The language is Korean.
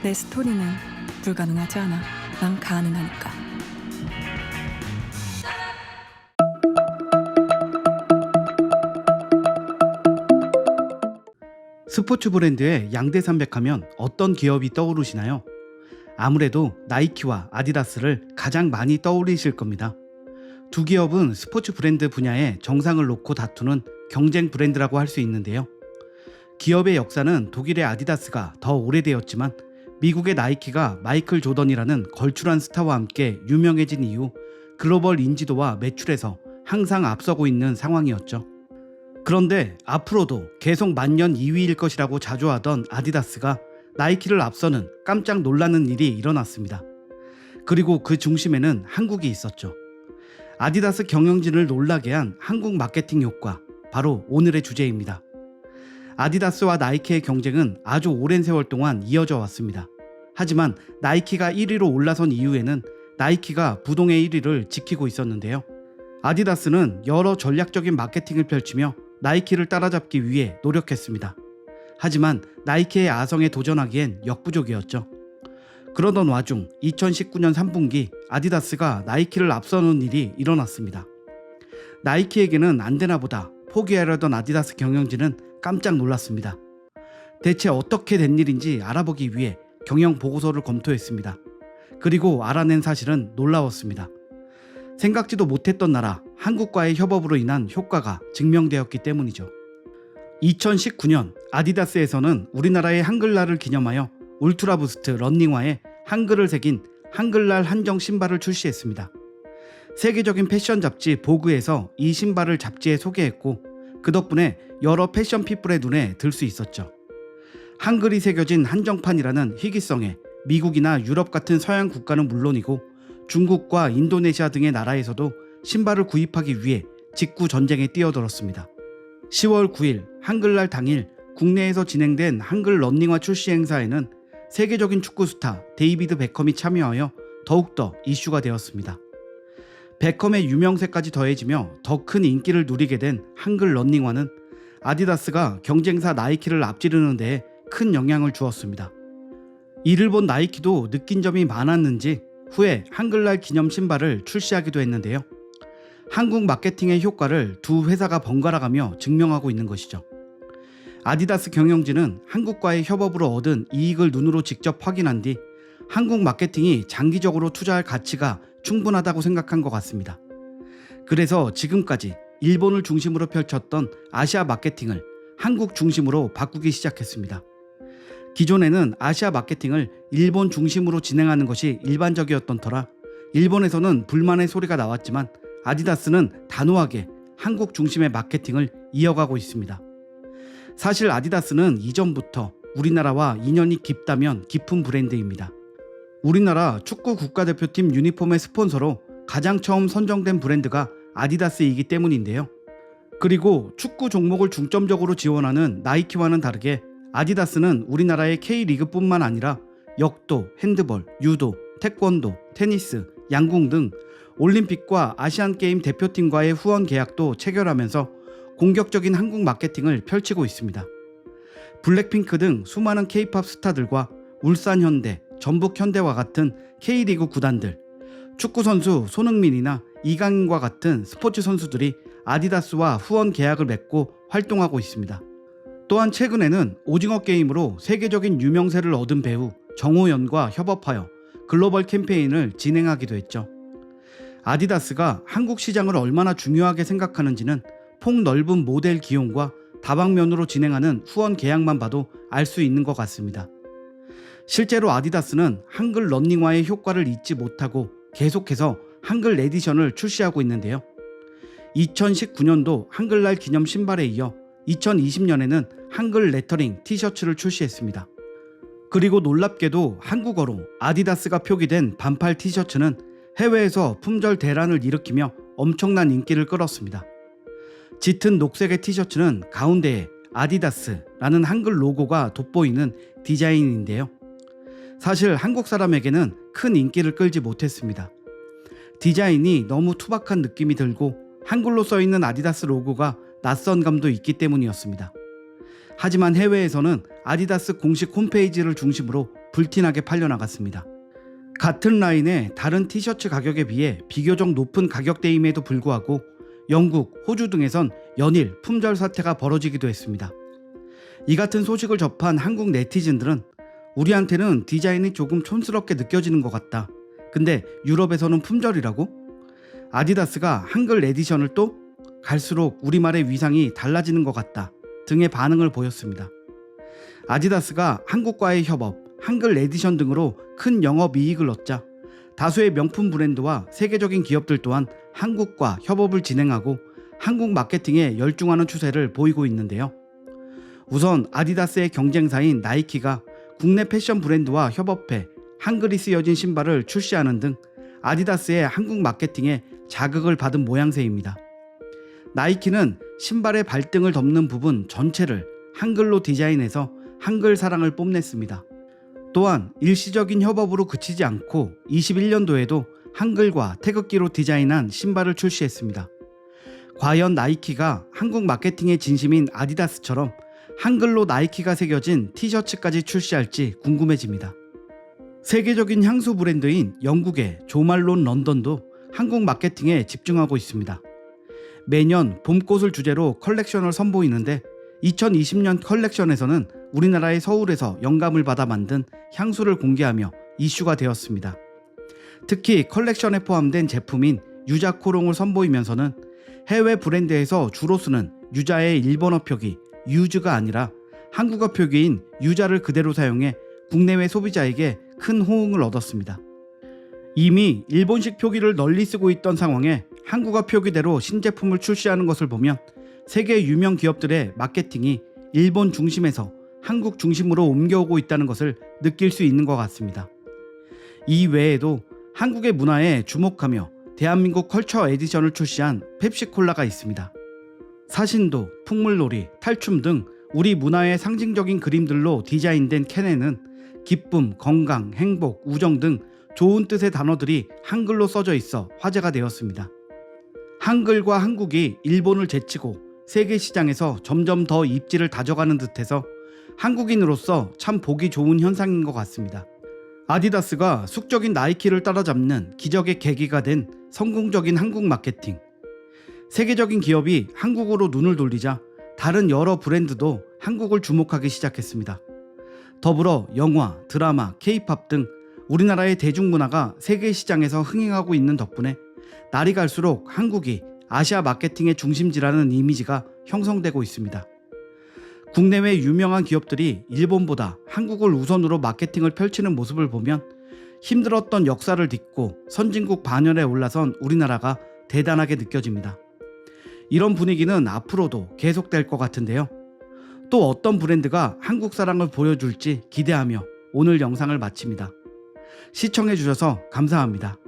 내 스토리는 불가능하지 않아. 난 가능하니까. 스포츠 브랜드의 양대산맥하면 어떤 기업이 떠오르시나요? 아무래도 나이키와 아디다스를 가장 많이 떠올리실 겁니다. 두 기업은 스포츠 브랜드 분야에 정상을 놓고 다투는 경쟁 브랜드라고 할 수 있는데요. 기업의 역사는 독일의 아디다스가 더 오래되었지만 미국의 나이키가 마이클 조던이라는 걸출한 스타와 함께 유명해진 이후 글로벌 인지도와 매출에서 항상 앞서고 있는 상황이었죠. 그런데 앞으로도 계속 만년 2위일 것이라고 자조하던 아디다스가 나이키를 앞서는 깜짝 놀라는 일이 일어났습니다. 그리고 그 중심에는 한국이 있었죠. 아디다스 경영진을 놀라게 한 한국 마케팅 효과, 바로 오늘의 주제입니다. 아디다스와 나이키의 경쟁은 아주 오랜 세월 동안 이어져 왔습니다. 하지만 나이키가 1위로 올라선 이후에는 나이키가 부동의 1위를 지키고 있었는데요. 아디다스는 여러 전략적인 마케팅을 펼치며 나이키를 따라잡기 위해 노력했습니다. 하지만 나이키의 아성에 도전하기엔 역부족이었죠. 그러던 와중 2019년 3분기 아디다스가 나이키를 앞서는 일이 일어났습니다. 나이키에게는 안 되나 보다 포기하려던 아디다스 경영진은 깜짝 놀랐습니다. 대체 어떻게 된 일인지 알아보기 위해 경영 보고서를 검토했습니다. 그리고 알아낸 사실은 놀라웠습니다. 생각지도 못했던 나라 한국과의 협업으로 인한 효과가 증명되었기 때문이죠. 2019년 아디다스에서는 우리나라의 한글날을 기념하여 울트라부스트 런닝화에 한글을 새긴 한글날 한정 신발을 출시했습니다. 세계적인 패션 잡지 보그에서 이 신발을 잡지에 소개했고 그 덕분에 여러 패션 피플의 눈에 들 수 있었죠. 한글이 새겨진 한정판이라는 희귀성에 미국이나 유럽 같은 서양 국가는 물론이고 중국과 인도네시아 등의 나라에서도 신발을 구입하기 위해 직구 전쟁에 뛰어들었습니다. 10월 9일 한글날 당일 국내에서 진행된 한글 런닝화 출시 행사에는 세계적인 축구 스타 데이비드 베컴이 참여하여 더욱더 이슈가 되었습니다. 베컴의 유명세까지 더해지며 더 큰 인기를 누리게 된 한글 런닝화는 아디다스가 경쟁사 나이키를 앞지르는 데에 큰 영향을 주었습니다. 이를 본 나이키도 느낀 점이 많았는지 후에 한글날 기념 신발을 출시하기도 했는데요. 한국 마케팅의 효과를 두 회사가 번갈아가며 증명하고 있는 것이죠. 아디다스 경영진은 한국과의 협업으로 얻은 이익을 눈으로 직접 확인한 뒤 한국 마케팅이 장기적으로 투자할 가치가 충분하다고 생각한 것 같습니다. 그래서 지금까지 일본을 중심으로 펼쳤던 아시아 마케팅을 한국 중심으로 바꾸기 시작했습니다. 기존에는 아시아 마케팅을 일본 중심으로 진행하는 것이 일반적이었던 터라 일본에서는 불만의 소리가 나왔지만 아디다스는 단호하게 한국 중심의 마케팅을 이어가고 있습니다. 사실 아디다스는 이전부터 우리나라와 인연이 깊다면 깊은 브랜드입니다. 우리나라 축구 국가대표팀 유니폼의 스폰서로 가장 처음 선정된 브랜드가 아디다스이기 때문인데요. 그리고 축구 종목을 중점적으로 지원하는 나이키와는 다르게 아디다스는 우리나라의 K리그뿐만 아니라 역도, 핸드볼, 유도, 태권도, 테니스, 양궁 등 올림픽과 아시안게임 대표팀과의 후원 계약도 체결하면서 공격적인 한국 마케팅을 펼치고 있습니다. 블랙핑크 등 수많은 K-팝 스타들과 울산현대, 전북현대와 같은 K리그 구단들, 축구선수 손흥민이나 이강인과 같은 스포츠 선수들이 아디다스와 후원 계약을 맺고 활동하고 있습니다. 또한 최근에는 오징어 게임으로 세계적인 유명세를 얻은 배우 정호연과 협업하여 글로벌 캠페인을 진행하기도 했죠. 아디다스가 한국 시장을 얼마나 중요하게 생각하는지는 폭넓은 모델 기용과 다방면으로 진행하는 후원 계약만 봐도 알 수 있는 것 같습니다. 실제로 아디다스는 한글 런닝화의 효과를 잊지 못하고 계속해서 한글 에디션을 출시하고 있는데요. 2019년도 한글날 기념 신발에 이어 2020년에는 한글 레터링 티셔츠를 출시했습니다. 그리고 놀랍게도 한국어로 아디다스가 표기된 반팔 티셔츠는 해외에서 품절 대란을 일으키며 엄청난 인기를 끌었습니다. 짙은 녹색의 티셔츠는 가운데에 아디다스라는 한글 로고가 돋보이는 디자인인데요. 사실 한국 사람에게는 큰 인기를 끌지 못했습니다. 디자인이 너무 투박한 느낌이 들고 한글로 써있는 아디다스 로고가 낯선 감도 있기 때문이었습니다. 하지만 해외에서는 아디다스 공식 홈페이지를 중심으로 불티나게 팔려나갔습니다. 같은 라인의 다른 티셔츠 가격에 비해 비교적 높은 가격대임에도 불구하고 영국, 호주 등에선 연일 품절 사태가 벌어지기도 했습니다. 이 같은 소식을 접한 한국 네티즌들은 우리한테는 디자인이 조금 촌스럽게 느껴지는 것 같다. 근데 유럽에서는 품절이라고? 아디다스가 한글 에디션을 또? 갈수록 우리말의 위상이 달라지는 것 같다. 등의 반응을 보였습니다. 아디다스가 한국과의 협업, 한글 에디션 등으로 큰 영업이익을 얻자 다수의 명품 브랜드와 세계적인 기업들 또한 한국과 협업을 진행하고 한국 마케팅에 열중하는 추세를 보이고 있는데요. 우선 아디다스의 경쟁사인 나이키가 국내 패션 브랜드와 협업해 한글이 쓰여진 신발을 출시하는 등 아디다스의 한국 마케팅에 자극을 받은 모양새입니다. 나이키는 신발의 발등을 덮는 부분 전체를 한글로 디자인해서 한글 사랑을 뽐냈습니다. 또한 일시적인 협업으로 그치지 않고 21년도에도 한글과 태극기로 디자인한 신발을 출시했습니다. 과연 나이키가 한국 마케팅의 진심인 아디다스처럼 한글로 나이키가 새겨진 티셔츠까지 출시할지 궁금해집니다. 세계적인 향수 브랜드인 영국의 조말론 런던도 한국 마케팅에 집중하고 있습니다. 매년 봄꽃을 주제로 컬렉션을 선보이는데 2020년 컬렉션에서는 우리나라의 서울에서 영감을 받아 만든 향수를 공개하며 이슈가 되었습니다. 특히 컬렉션에 포함된 제품인 유자 코롱을 선보이면서는 해외 브랜드에서 주로 쓰는 유자의 일본어 표기 유즈가 아니라 한국어 표기인 유자를 그대로 사용해 국내외 소비자에게 큰 호응을 얻었습니다. 이미 일본식 표기를 널리 쓰고 있던 상황에 한국어 표기대로 신제품을 출시하는 것을 보면 세계 유명 기업들의 마케팅이 일본 중심에서 한국 중심으로 옮겨오고 있다는 것을 느낄 수 있는 것 같습니다. 이 외에도 한국의 문화에 주목하며 대한민국 컬처 에디션을 출시한 펩시콜라가 있습니다. 사신도, 풍물놀이, 탈춤 등 우리 문화의 상징적인 그림들로 디자인된 캔에는 기쁨, 건강, 행복, 우정 등 좋은 뜻의 단어들이 한글로 써져 있어 화제가 되었습니다. 한글과 한국이 일본을 제치고 세계 시장에서 점점 더 입지를 다져가는 듯해서 한국인으로서 참 보기 좋은 현상인 것 같습니다. 아디다스가 숙적인 나이키를 따라잡는 기적의 계기가 된 성공적인 한국 마케팅. 세계적인 기업이 한국으로 눈을 돌리자 다른 여러 브랜드도 한국을 주목하기 시작했습니다. 더불어 영화, 드라마, K-팝 등 우리나라의 대중문화가 세계 시장에서 흥행하고 있는 덕분에 날이 갈수록 한국이 아시아 마케팅의 중심지라는 이미지가 형성되고 있습니다. 국내외 유명한 기업들이 일본보다 한국을 우선으로 마케팅을 펼치는 모습을 보면 힘들었던 역사를 딛고 선진국 반열에 올라선 우리나라가 대단하게 느껴집니다. 이런 분위기는 앞으로도 계속될 것 같은데요. 또 어떤 브랜드가 한국 사랑을 보여줄지 기대하며 오늘 영상을 마칩니다. 시청해주셔서 감사합니다.